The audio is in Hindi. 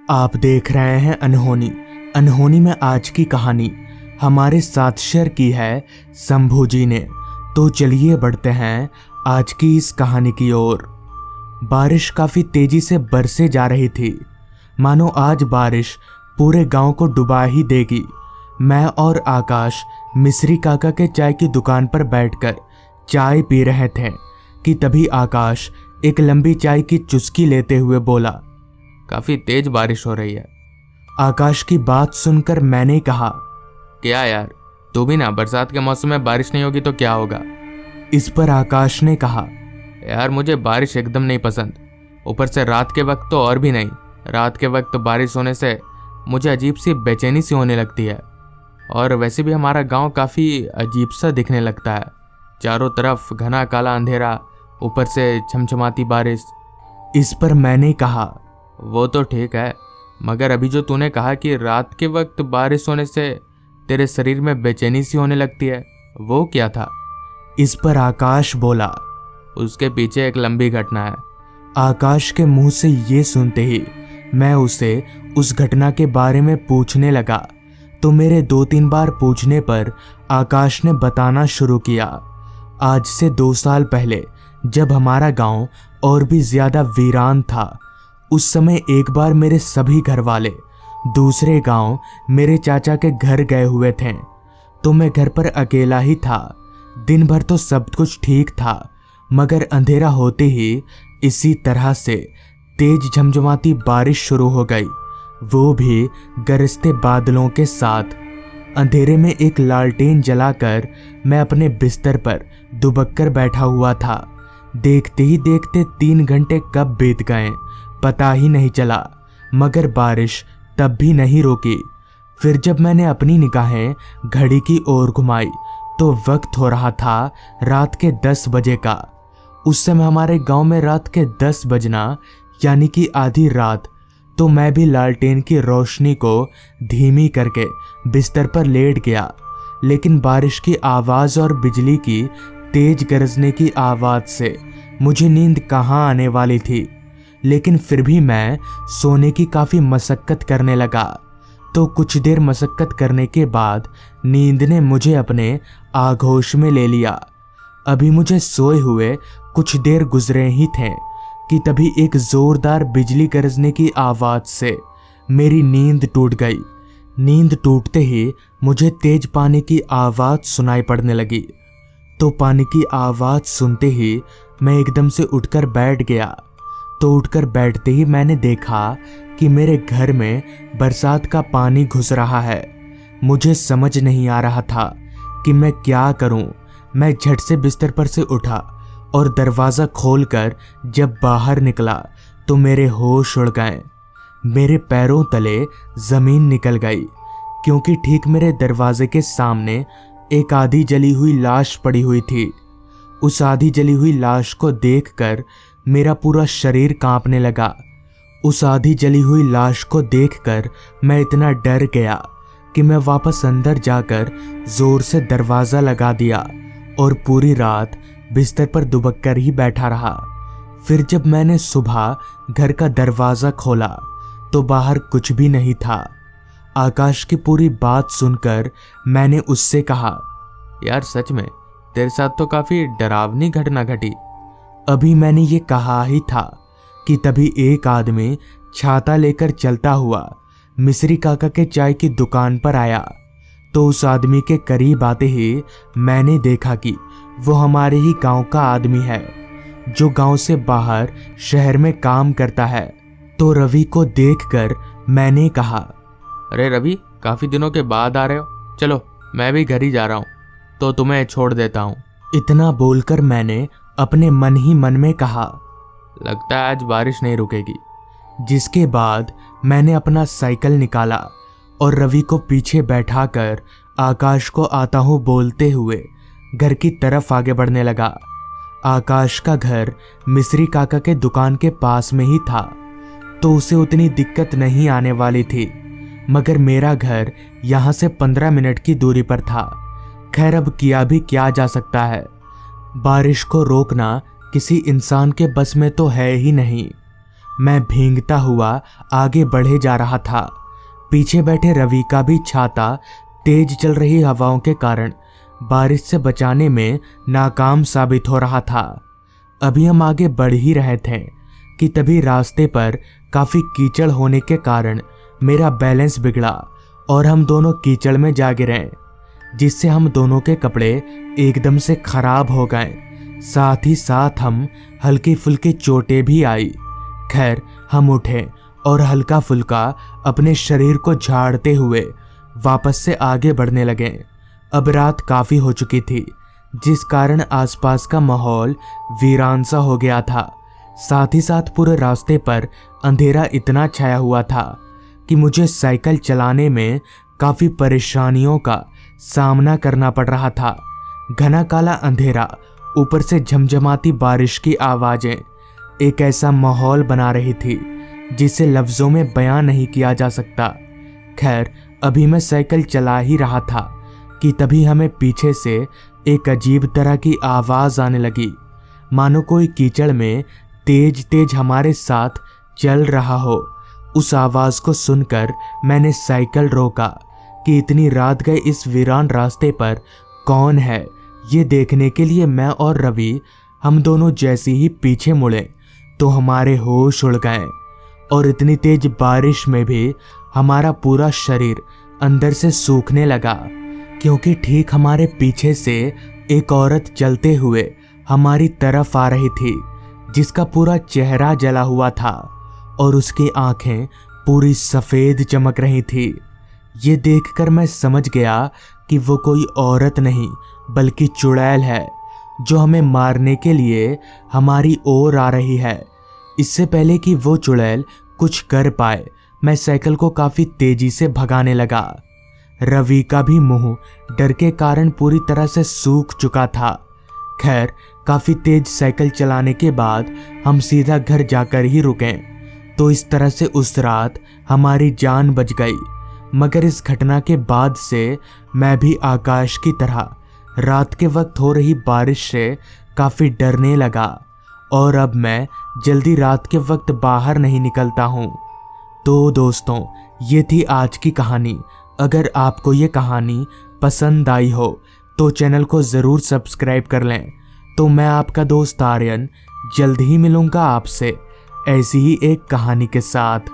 आप देख रहे हैं अनहोनी। अनहोनी में आज की कहानी हमारे साथ शेयर की है शंभू जी ने। तो चलिए बढ़ते हैं आज की इस कहानी की ओर। बारिश काफी तेजी से बरसे जा रही थी, मानो आज बारिश पूरे गांव को डुबा ही देगी। मैं और आकाश मिस्री काका के चाय की दुकान पर बैठकर चाय पी रहे थे कि तभी आकाश एक लंबी चाय की चुस्की लेते हुए बोला, काफी तेज बारिश हो रही है। आकाश की बात सुनकर मैंने कहा, क्या यार, तू भी ना, बरसात के मौसम में बारिश नहीं होगी तो क्या होगा। इस पर आकाश ने कहा, यार मुझे बारिश एकदम नहीं पसंद, ऊपर से रात के वक्त तो और भी नहीं। रात के वक्त बारिश होने से मुझे अजीब सी बेचैनी सी होने लगती है। और वैसे भी हमारा गांव काफ़ी अजीब सा दिखने लगता है, चारों तरफ घना काला अंधेरा, ऊपर से झमझमाती बारिश। इस पर मैंने कहा, वो तो ठीक है, मगर अभी जो तूने कहा कि रात के वक्त बारिश होने से तेरे शरीर में बेचैनी सी होने लगती है, वो क्या था। इस पर आकाश बोला, उसके पीछे एक लंबी घटना है। आकाश के मुंह से ये सुनते ही मैं उसे उस घटना के बारे में पूछने लगा, तो मेरे 2-3 बार पूछने पर आकाश ने बताना शुरू किया। आज से 2 साल पहले जब हमारा गांव और भी ज्यादा वीरान था, उस समय एक बार मेरे सभी घर वाले दूसरे गांव मेरे चाचा के घर गए हुए थे, तो मैं घर पर अकेला ही था। दिन भर तो सब कुछ ठीक था, मगर अंधेरा होते ही इसी तरह से तेज झमझमाती बारिश शुरू हो गई, वो भी गरजते बादलों के साथ। अंधेरे में एक लालटेन जलाकर मैं अपने बिस्तर पर दुबककर बैठा हुआ था। देखते ही देखते 3 घंटे कब बीत गए पता ही नहीं चला, मगर बारिश तब भी नहीं रुकी। फिर जब मैंने अपनी निगाहें घड़ी की ओर घुमाई तो वक्त हो रहा था रात के 10 बजे का। उस समय हमारे गांव में रात के 10 बजना यानी कि आधी रात। तो मैं भी लालटेन की रोशनी को धीमी करके बिस्तर पर लेट गया, लेकिन बारिश की आवाज़ और बिजली की तेज गरजने की आवाज़ से मुझे नींद कहाँ आने वाली थी। लेकिन फिर भी मैं सोने की काफ़ी मशक्क़त करने लगा। तो कुछ देर मशक्क़त करने के बाद नींद ने मुझे अपने आगोश में ले लिया। अभी मुझे सोए हुए कुछ देर गुजरे ही थे कि तभी एक ज़ोरदार बिजली गरजने की आवाज़ से मेरी नींद टूट गई। नींद टूटते ही मुझे तेज पानी की आवाज़ सुनाई पड़ने लगी। तो पानी की आवाज़ सुनते ही मैं एकदम से उठकर बैठ गया। तो उठकर बैठते ही मैंने देखा कि मेरे घर में बरसात का पानी घुस रहा है। मुझे समझ नहीं आ रहा था कि मैं क्या करूं। मैं झट से बिस्तर पर से उठा और दरवाज़ा खोलकर जब बाहर निकला तो मेरे होश उड़ गए। मेरे पैरों तले ज़मीन निकल गई, क्योंकि ठीक मेरे दरवाजे के सामने एक आधी जली हुई लाश पड़ी हुई थी। उस आधी जली हुई लाश को देखकर मेरा पूरा शरीर कांपने लगा। उस आधी जली हुई लाश को देखकर मैं इतना डर गया कि मैं वापस अंदर जाकर जोर से दरवाज़ा लगा दिया और पूरी रात बिस्तर पर दुबक कर ही बैठा रहा। फिर जब मैंने सुबह घर का दरवाज़ा खोला तो बाहर कुछ भी नहीं था। आकाश की पूरी बात सुनकर मैंने उससे कहा, यार सच में तेरे साथ तो काफ़ी डरावनी घटना घटी। अभी मैंने ये कहा ही था कि तभी एक आदमी छाता लेकर चलता हुआ मिस्री काका के चाय की दुकान पर आया। तो उस आदमी के करीब आते ही मैंने देखा कि वो हमारे ही गांव का आदमी है, जो गांव से बाहर शहर में काम करता है। तो रवि को देखकर मैंने कहा, अरे रवि, काफ़ी दिनों के बाद आ रहे हो, चलो मैं भी घर ही जा रहा हूँ, तो तुम्हें छोड़ देता हूँ। इतना बोलकर मैंने अपने मन ही मन में कहा, लगता है आज बारिश नहीं रुकेगी। जिसके बाद मैंने अपना साइकिल निकाला और रवि को पीछे बैठाकर आकाश को आता हूँ बोलते हुए घर की तरफ आगे बढ़ने लगा। आकाश का घर मिस्री काका के दुकान के पास में ही था, तो उसे उतनी दिक्कत नहीं आने वाली थी, मगर मेरा घर यहाँ से 15 मिनट की दूरी पर था। खैर, अब किया भी क्या जा सकता है। बारिश को रोकना किसी इंसान के बस में तो है ही नहीं। मैं भींगता हुआ आगे बढ़े जा रहा था। पीछे बैठे रवि का भी छाता तेज चल रही हवाओं के कारण बारिश से बचाने में नाकाम साबित हो रहा था। अभी हम आगे बढ़ ही रहे थे कि तभी रास्ते पर काफी कीचड़ होने के कारण मेरा बैलेंस बिगड़ा और हम दोनों कीचड़ में जा गिरे, जिससे हम दोनों के कपड़े एकदम से खराब हो गए। साथ ही साथ हम हल्की फुल्की चोटें भी आई। खैर, हम उठे और हल्का फुल्का अपने शरीर को झाड़ते हुए वापस से आगे बढ़ने लगे। अब रात काफी हो चुकी थी, जिस कारण आसपास का माहौल वीरान सा हो गया था। साथ ही साथ पूरे रास्ते पर अंधेरा इतना छाया हुआ था कि मुझे साइकिल चलाने में काफी परेशानियों का सामना करना पड़ रहा था। घना काला अंधेरा, ऊपर से झमझमाती बारिश की आवाजें एक ऐसा माहौल बना रही थी जिसे लफ्जों में बयां नहीं किया जा सकता। खैर, अभी मैं साइकिल चला ही रहा था कि तभी हमें पीछे से एक अजीब तरह की आवाज आने लगी, मानो कोई कीचड़ में तेज तेज हमारे साथ चल रहा हो। उस आवाज को सुनकर मैंने साइकिल रोका कि इतनी रात गए इस वीरान रास्ते पर कौन है, ये देखने के लिए मैं और रवि हम दोनों जैसे ही पीछे मुड़े तो हमारे होश उड़ गए और इतनी तेज बारिश में भी हमारा पूरा शरीर अंदर से सूखने लगा, क्योंकि ठीक हमारे पीछे से एक औरत चलते हुए हमारी तरफ आ रही थी, जिसका पूरा चेहरा जला हुआ था और उसकी आंखें पूरी सफेद चमक रही थी। ये देखकर मैं समझ गया कि वो कोई औरत नहीं बल्कि चुड़ैल है, जो हमें मारने के लिए हमारी ओर आ रही है। इससे पहले कि वो चुड़ैल कुछ कर पाए, मैं साइकिल को काफी तेजी से भगाने लगा। रवि का भी मुंह डर के कारण पूरी तरह से सूख चुका था। खैर, काफी तेज साइकिल चलाने के बाद हम सीधा घर जाकर ही रुके, तो इस तरह से उस रात हमारी जान बच गई। मगर इस घटना के बाद से मैं भी आकाश की तरह रात के वक्त हो रही बारिश से काफी डरने लगा और अब मैं जल्दी रात के वक्त बाहर नहीं निकलता हूँ। तो दोस्तों, ये थी आज की कहानी। अगर आपको ये कहानी पसंद आई हो तो चैनल को ज़रूर सब्सक्राइब कर लें। तो मैं आपका दोस्त आर्यन जल्द ही मिलूँगा आपसे ऐसी ही एक कहानी के साथ।